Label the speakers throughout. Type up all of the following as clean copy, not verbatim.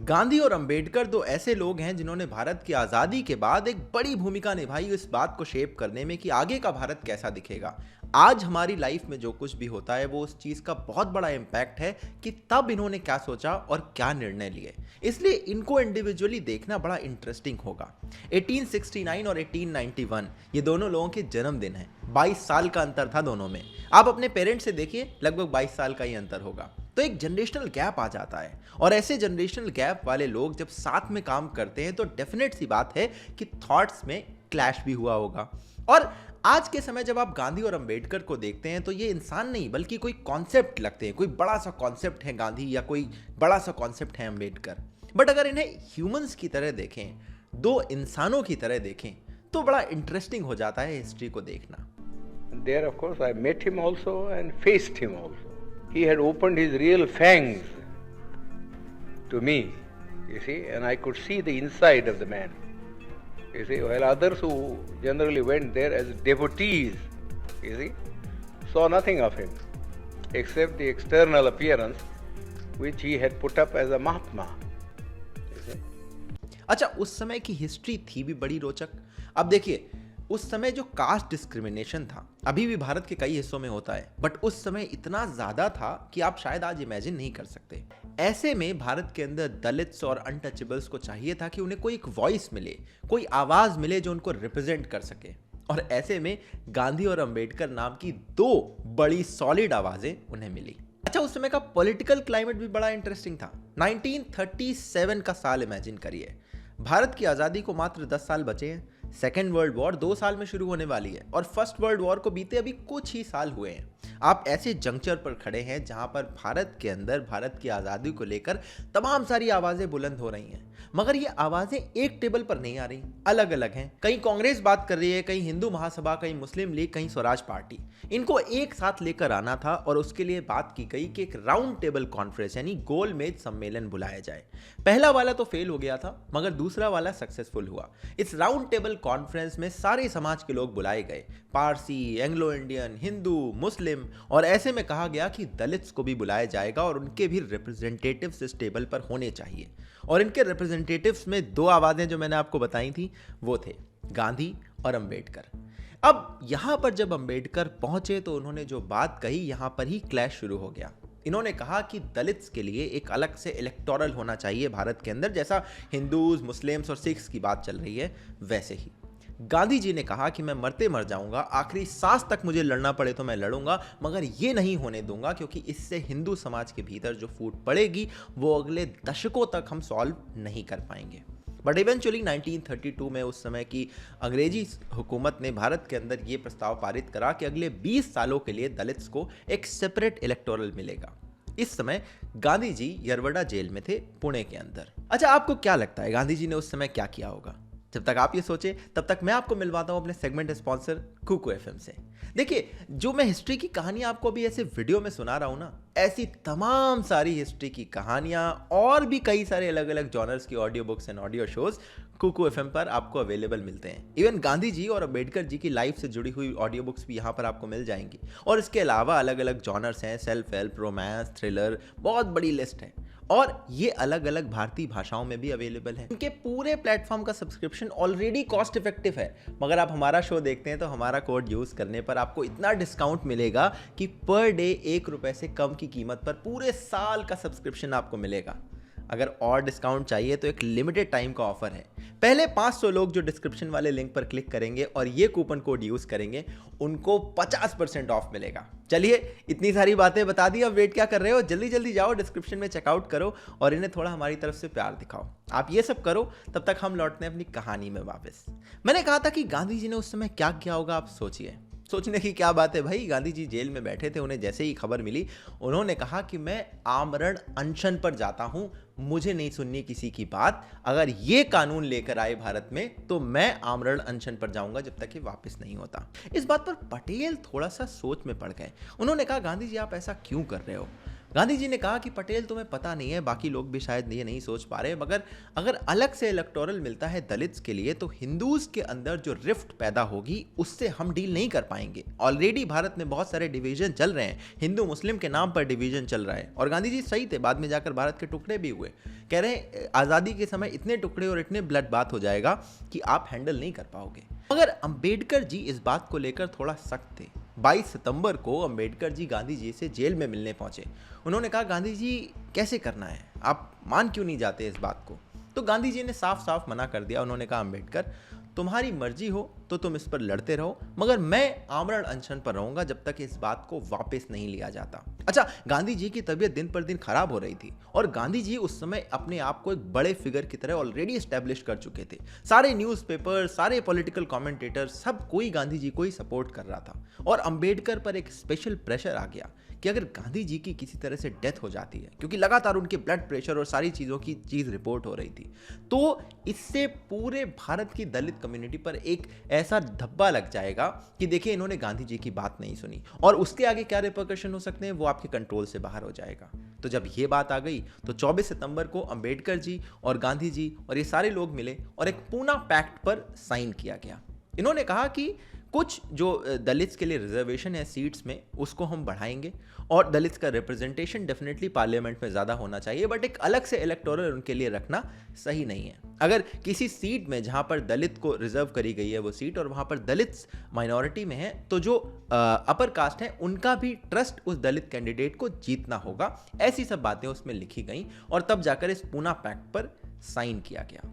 Speaker 1: गांधी और अंबेडकर दो ऐसे लोग हैं जिन्होंने भारत की आज़ादी के बाद एक बड़ी भूमिका निभाई इस बात को शेप करने में कि आगे का भारत कैसा दिखेगा। आज हमारी लाइफ में जो कुछ भी होता है वो उस चीज़ का बहुत बड़ा इम्पैक्ट है कि तब इन्होंने क्या सोचा और क्या निर्णय लिए। इसलिए इनको इंडिविजुअली देखना बड़ा इंटरेस्टिंग होगा। 1869 और 1891 ये दोनों लोगों के जन्मदिन हैं। 22 साल का अंतर था दोनों में। आप अपने पेरेंट्स से देखिए, लगभग 22 साल का ही अंतर होगा। तो एक जनरेशनल गैप आ जाता है और ऐसे जनरेशनल गैप वाले लोग जब साथ में काम करते हैं तो डेफिनेट सी बात है कि थॉट्स में क्लैश भी हुआ होगा। और आज के समय जब आप गांधी और अंबेडकर को देखते हैं तो ये इंसान नहीं बल्कि कोई कॉन्सेप्ट लगते हैं। कोई बड़ा सा कॉन्सेप्ट है गांधी या कोई बड़ा सा कॉन्सेप्ट है अंबेडकर। बट अगर इन्हें ह्यूमंस की तरह देखें, दो इंसानों की तरह देखें, तो बड़ा इंटरेस्टिंग हो जाता है हिस्ट्री को देखना।
Speaker 2: There, of course, I met him also and faced him also. He had opened his real fangs to me, you see, and I could see the inside of the man. You see, while others who generally went there as devotees, you see, saw nothing of him except the external appearance which he had put up as a Mahatma. You see.
Speaker 1: अच्छा, उस समय की history थी भी बड़ी रोचक। अब देखिए, उस समय जो कास्ट डिस्क्रिमिनेशन था अभी भी भारत के कई हिस्सों में होता है, बट उस समय इतना ज़्यादा था कि आप शायद आज इमेजिन नहीं कर सकते। ऐसे में भारत के अंदर दलित्स और अनटचेबल्स को चाहिए था कि उन्हें कोई एक वॉइस मिले, कोई आवाज़ मिले जो उनको रिप्रेजेंट कर सके। और ऐसे में गांधी और अंबेडकर नाम की दो बड़ी सॉलिड आवाज़ें उन्हें मिली। अच्छा, उस समय का पॉलिटिकल क्लाइमेट भी बड़ा इंटरेस्टिंग था। 1937 का साल इमेजिन करिए। भारत की आज़ादी को मात्र 10 साल बचे हैं। सेकेंड वर्ल्ड वॉर 2 साल में शुरू होने वाली है और फर्स्ट वर्ल्ड वॉर को बीते अभी कुछ ही साल हुए हैं। आप ऐसे जंक्चर पर खड़े हैं जहां पर भारत के अंदर भारत की आज़ादी को लेकर तमाम सारी आवाज़ें बुलंद हो रही हैं, मगर ये आवाज़ें एक टेबल पर नहीं आ रही, अलग अलग हैं। कहीं कांग्रेस बात कर रही है, कहीं हिंदू महासभा, कहीं मुस्लिम लीग, कहीं स्वराज पार्टी। इनको एक साथ लेकर आना था और उसके लिए बात की गई कि एक राउंड टेबल कॉन्फ्रेंस यानी गोल मेज सम्मेलन बुलाया जाए। पहला वाला तो फेल हो गया था, मगर दूसरा वाला सक्सेसफुल हुआ। इस राउंड टेबल कॉन्फ्रेंस में सारे समाज के लोग बुलाए गए, पारसी, एंग्लो इंडियन, हिंदू, मुस्लिम, और ऐसे में कहा गया कि दलित्स को भी बुलाया जाएगा और उनके भी रिप्रेजेंटेटिव्स इस टेबल पर होने चाहिए। और इनके रिप्रेजेंटेटिव्स में दो आवाज़ें जो मैंने आपको बताई थी वो थे गांधी और अंबेडकर। अब यहाँ पर जब अंबेडकर पहुंचे तो उन्होंने जो बात कही, यहाँ पर ही क्लैश शुरू हो गया। इन्होंने कहा कि दलित्स के लिए एक अलग से इलेक्टोरल होना चाहिए भारत के अंदर, जैसा हिंदूज, मुस्लिम्स और सिख्स की बात चल रही है वैसे ही। गांधी जी ने कहा कि मैं मरते मर जाऊंगा, आखिरी सांस तक मुझे लड़ना पड़े तो मैं लड़ूंगा, मगर ये नहीं होने दूंगा क्योंकि इससे हिंदू समाज के भीतर जो फूट पड़ेगी वो अगले दशकों तक हम सॉल्व नहीं कर पाएंगे। बट इवेंचुअली 1932 में उस समय की अंग्रेजी हुकूमत ने भारत के अंदर ये प्रस्ताव पारित करा कि अगले 20 सालों के लिए दलित्स को एक सेपरेट इलेक्टोरल मिलेगा। इस समय गांधी जी यरवड़ा जेल में थे, पुणे के अंदर। अच्छा, आपको क्या लगता है गांधी जी ने उस समय क्या किया होगा? जब तक आप ये सोचे तब तक मैं आपको मिलवाता हूं अपने सेगमेंट स्पॉन्सर कुकू एफएम से। देखिए, जो मैं हिस्ट्री की कहानियां आपको अभी ऐसे वीडियो में सुना रहा हूं ना, ऐसी तमाम सारी हिस्ट्री की कहानियां और भी कई सारे अलग अलग जॉनर्स की audio books and audio shows Kuku FM पर आपको अवेलेबल मिलते हैं। इवन गांधी जी और अंबेडकर जी की लाइफ से जुड़ी हुई ऑडियो बुक्स भी यहाँ पर आपको मिल जाएंगी। और इसके अलावा अलग अलग जॉनर्स हैं, सेल्फ हेल्प, रोमांस, थ्रिलर, बहुत बड़ी लिस्ट है। और ये अलग अलग भारतीय भाषाओं में भी अवेलेबल है। इनके पूरे प्लेटफॉर्म का सब्सक्रिप्शन ऑलरेडी कॉस्ट इफेक्टिव है, मगर आप हमारा शो देखते हैं तो हमारा कोड यूज़ करने पर आपको इतना डिस्काउंट मिलेगा कि पर डे ₹1 से कम की कीमत पर पूरे साल का सब्सक्रिप्शन आपको मिलेगा। अगर और डिस्काउंट चाहिए तो एक लिमिटेड टाइम का ऑफर है। पहले 500 लोग जो डिस्क्रिप्शन वाले लिंक पर क्लिक करेंगे और ये कूपन कोड यूज़ करेंगे, उनको 50% ऑफ मिलेगा। चलिए, इतनी सारी बातें बता दी, अब वेट क्या कर रहे हो? जल्दी जल्दी जाओ, डिस्क्रिप्शन में चेकआउट करो और इन्हें थोड़ा हमारी तरफ से प्यार दिखाओ। आप ये सब करो, तब तक हम लौटते हैं अपनी कहानी में वापस। मैंने कहा था कि गांधी जी ने उस समय क्या किया होगा। आप सोचिए, सोचने की क्या बात है भाई। गांधी जी जेल में बैठे थे, उन्हें जैसे ही खबर मिली उन्होंने कहा कि मैं आमरण अनशन पर जाता हूं, मुझे नहीं सुननी किसी की बात। अगर ये कानून लेकर आए भारत में तो मैं आमरण अनशन पर जाऊंगा जब तक ये वापस नहीं होता। इस बात पर पटेल थोड़ा सा सोच में पड़ गए। उन्होंने कहा, गांधी जी आप ऐसा क्यों कर रहे हो? गांधी जी ने कहा कि पटेल तुम्हें पता नहीं है, बाकी लोग भी शायद ये नहीं सोच पा रहे, मगर अगर अलग से इलेक्टोरल मिलता है दलित्स के लिए तो हिंदूज के अंदर जो रिफ्ट पैदा होगी उससे हम डील नहीं कर पाएंगे। ऑलरेडी भारत में बहुत सारे डिवीजन चल रहे हैं, हिंदू मुस्लिम के नाम पर डिवीजन चल रहा है। और गांधी जी सही थे, बाद में जाकर भारत के टुकड़े भी हुए। कह रहे हैं आज़ादी के समय इतने टुकड़े और इतने ब्लड बात हो जाएगा कि आप हैंडल नहीं कर पाओगे। मगर अंबेडकर जी इस बात को लेकर थोड़ा सख्त थे। 22 सितंबर को अंबेडकर जी गांधी जी से जेल में मिलने पहुंचे। उन्होंने कहा गांधी जी कैसे करना है, आप मान क्यों नहीं जाते इस बात को। तो गांधी जी ने साफ साफ मना कर दिया। उन्होंने कहा अंबेडकर तुम्हारी मर्जी हो तो तुम इस पर लड़ते रहो, मगर मैं आमरण अनशन पर रहूंगा जब तक इस बात को वापस नहीं लिया जाता। अच्छा, गांधी जी की तबीयत दिन पर दिन खराब हो रही थी और गांधी जी उस समय अपने आप को एक बड़े फिगर की तरह ऑलरेडी एस्टेब्लिश कर चुके थे। सारे न्यूज़पेपर, सारे पॉलिटिकल कमेंटेटर, सब कोई गांधी जी को ही सपोर्ट कर रहा था। और अंबेडकर पर एक स्पेशल प्रेशर आ गया कि अगर गांधी जी की किसी तरह से डेथ हो जाती है, क्योंकि लगातार उनके ब्लड प्रेशर और सारी चीज़ों की चीज़ रिपोर्ट हो रही थी, तो इससे पूरे भारत की दलित कम्युनिटी पर एक ऐसा धब्बा लग जाएगा कि देखिए इन्होंने गांधी जी की बात नहीं सुनी और उसके आगे क्या रिपरकशन हो सकते हैं वो आपके कंट्रोल से बाहर हो जाएगा। तो जब ये बात आ गई तो 24 सितंबर को अंबेडकर जी और गांधी जी और ये सारे लोग मिले और एक पूना पैक्ट पर साइन किया गया। इन्होंने कहा कि कुछ जो दलित्स के लिए रिजर्वेशन है सीट्स में उसको हम बढ़ाएंगे और दलित्स का रिप्रेजेंटेशन डेफिनेटली पार्लियामेंट में ज़्यादा होना चाहिए, बट एक अलग से इलेक्टोरल उनके लिए रखना सही नहीं है। अगर किसी सीट में जहाँ पर दलित को रिजर्व करी गई है वो सीट और वहाँ पर दलित्स माइनॉरिटी में है तो जो अपर कास्ट है उनका भी ट्रस्ट उस दलित कैंडिडेट को जीतना होगा। ऐसी सब बातें उसमें लिखी गई और तब जाकर इस पूना पैक्ट पर साइन किया गया।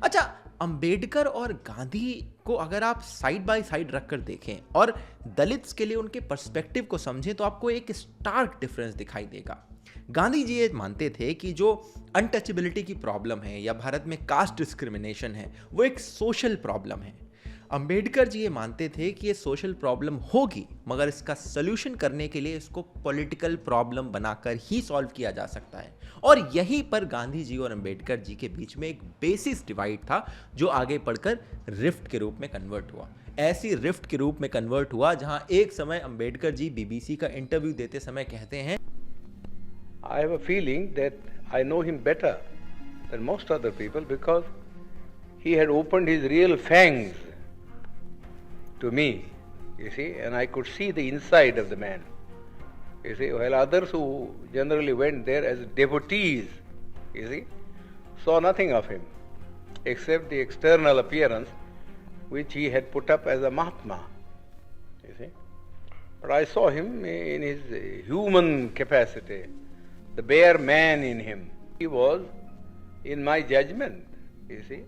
Speaker 1: अच्छा, अंबेडकर और गांधी को अगर आप साइड बाय साइड रखकर देखें और दलित्स के लिए उनके पर्सपेक्टिव को समझें तो आपको एक स्टार्क डिफरेंस दिखाई देगा। गांधी जी ये मानते थे कि जो अनटचेबिलिटी की प्रॉब्लम है या भारत में कास्ट डिस्क्रिमिनेशन है वो एक सोशल प्रॉब्लम है। अंबेडकर जी ये मानते थे कि ये सोशल प्रॉब्लम होगी मगर इसका सल्यूशन करने के लिए इसको पॉलिटिकल प्रॉब्लम बनाकर ही सॉल्व किया जा सकता है। और यहीं पर गांधी जी और अंबेडकर जी के बीच में एक बेसिस डिवाइड था जो आगे बढ़कर रिफ्ट के रूप में कन्वर्ट हुआ। ऐसी रिफ्ट के रूप में कन्वर्ट हुआ जहां एक समय अंबेडकर जी बीबीसी का इंटरव्यू देते समय कहते हैं,
Speaker 2: I have a feeling that I know him better than most other people because he had opened his real fangs to me, you see, and I could see the inside of the man, you see, while others who generally went there as devotees, you see, saw nothing of him except the external appearance which he had put up as a Mahatma, you see. But I saw him in his human capacity, the bare man in him. He was, in my judgment, you see,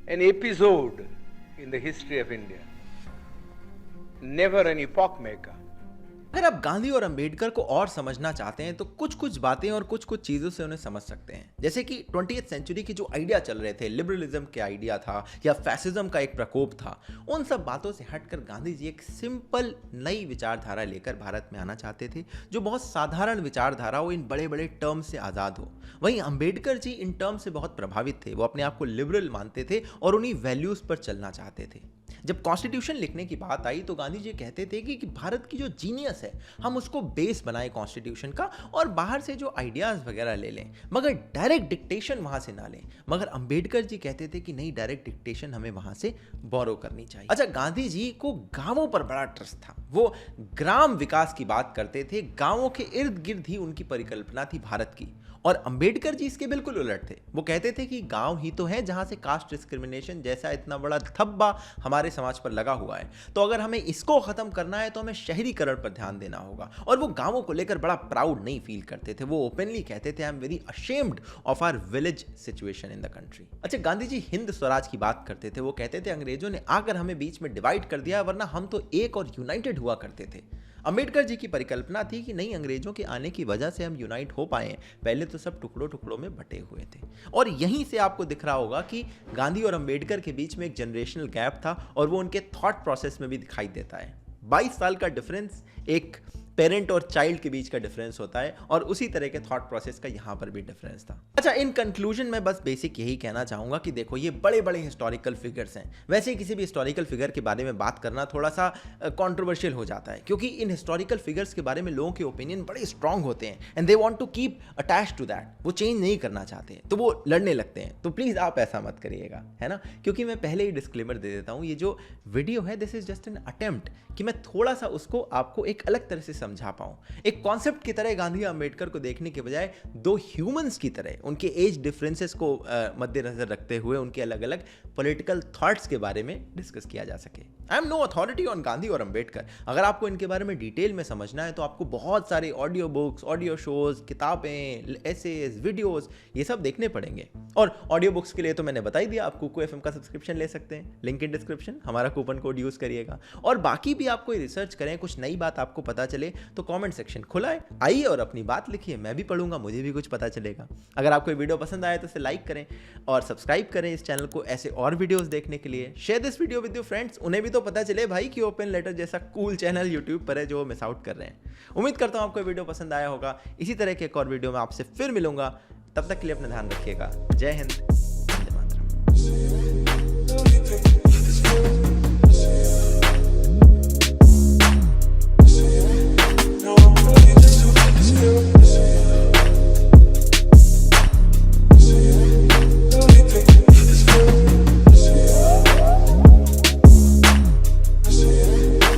Speaker 2: an episode in the history of India, never an epoch maker.
Speaker 1: अगर आप गांधी और अंबेडकर को और समझना चाहते हैं तो कुछ कुछ बातें और कुछ कुछ चीज़ों से उन्हें समझ सकते हैं। जैसे कि 20th सेंचुरी के जो आइडिया चल रहे थे, लिबरलिज्म के आइडिया था या फैसिज्म का एक प्रकोप था, उन सब बातों से हटकर गांधी जी एक सिंपल नई विचारधारा लेकर भारत में आना चाहते थे जो बहुत साधारण विचारधारा हो, इन बड़े बड़े टर्म से आज़ाद हो। वहीं अंबेडकर जी इन टर्म से बहुत प्रभावित थे, वो अपने आप को लिबरल मानते थे और उन्हीं वैल्यूज़ पर चलना चाहते थे। जब कॉन्स्टिट्यूशन लिखने की बात आई तो गांधी जी कहते थे कि भारत की जो जीनियस है हम उसको बेस बनाएं कॉन्स्टिट्यूशन का और बाहर से जो आइडियाज़ वगैरह ले लें मगर डायरेक्ट डिक्टेशन वहाँ से ना लें। मगर अंबेडकर जी कहते थे कि नहीं, डायरेक्ट डिक्टेशन हमें वहाँ से बोरो करनी चाहिए। अच्छा, गांधी जी को गांवों पर बड़ा ट्रस्ट था, वो ग्राम विकास की बात करते थे, गांवों के इर्द गिर्द ही उनकी परिकल्पना थी भारत की। और अंबेडकर जी इसके बिल्कुल उलट थे, वो कहते थे कि गांव ही तो है जहां से कास्ट डिस्क्रिमिनेशन जैसा इतना बड़ा धब्बा हमारे समाज पर लगा हुआ है, तो अगर हमें इसको खत्म करना है तो हमें शहरीकरण पर ध्यान देना होगा। और वो गांवों को लेकर बड़ा प्राउड नहीं फील करते थे, वो ओपनली कहते थे I am very ashamed of our village situation in the country. अच्छा, गांधी जी हिंद स्वराज की बात करते थे, वो कहते थे अंग्रेजों ने आकर हमें बीच में डिवाइड कर दिया वरना हम तो एक और यूनाइटेड हुआ करते थे। अंबेडकर जी की परिकल्पना थी कि नहीं, अंग्रेजों के आने की वजह से हम यूनाइट हो पाए, पहले तो सब टुकड़ों टुकड़ों में बटे हुए थे। और यहीं से आपको दिख रहा होगा कि गांधी और अंबेडकर के बीच में एक जनरेशनल गैप था और वो उनके थॉट प्रोसेस में भी दिखाई देता है। 22 साल का डिफरेंस एक पेरेंट और चाइल्ड के बीच का डिफरेंस होता है, और उसी तरह के थॉट प्रोसेस का यहाँ पर भी डिफरेंस था। अच्छा, इन कंक्लूजन में बस बेसिक यही कहना चाहूंगा कि देखो, ये बड़े बड़े हिस्टोरिकल फिगर्स हैं। वैसे ही किसी भी हिस्टोरिकल फिगर के बारे में बात करना थोड़ा सा कंट्रोवर्शियल हो जाता है, क्योंकि इन हिस्टोरिकल फिगर्स के बारे में लोगों के ओपिनियन बड़े स्ट्रांग होते हैं and they want to keep attached to that. वो चेंज नहीं करना चाहते, तो वो लड़ने लगते हैं। तो प्लीज आप ऐसा मत करिएगा, है ना, क्योंकि मैं पहले ही डिस्क्लेमर दे देता हूं, ये जो वीडियो है this is just an attempt कि मैं थोड़ा सा उसको आपको एक अलग तरह से समझा पाऊं, एक कॉन्सेप्ट की तरह गांधी अम्बेडकर को देखने के बजाय दो ह्यूमंस की तरह, उनके एज डिफरेंसेस को मद्देनजर रखते हुए उनके अलग अलग पॉलिटिकल थॉट्स के बारे में डिस्कस किया जा सके। I am no authority on Gandhi और अम्बेडकर। अगर आपको इनके बारे में डिटेल में समझना है तो आपको बहुत सारे ऑडियो बुक्स, ऑडियो शोज, किताबें, एसेज, वीडियोस, ये सब देखने पड़ेंगे। और ऑडियो बुक्स के लिए तो मैंने बता ही दिया, आप कुकू एफएम का सब्सक्रिप्शन ले सकते हैं, लिंक इन डिस्क्रिप्शन, हमारा कूपन कोड यूज करिएगा। और बाकी भी आप कोई रिसर्च करें, कुछ नई बात आपको पता चले तो कमेंट सेक्शन खुला है, आइए और अपनी बात लिखिए, मैं भी पढ़ूंगा, मुझे भी कुछ पता चलेगा। अगर आपको ये वीडियो पसंद आए तो इसे लाइक करें और सब्सक्राइब करें इस चैनल को ऐसे और वीडियोस देखने के लिए। Share this video with your friends, उन्हें भी तो पता चले भाई कि ओपन लेटर जैसा कूल चैनल यूट्यूब पर है जो मिस आउट कर रहे हैं। उम्मीद करता हूं आपको ये वीडियो पसंद आया होगा। इसी तरह के एक और वीडियो में आपसे फिर मिलूंगा, तब तक के लिए अपना ध्यान रखिएगा। जय हिंद, वंदे मातरम।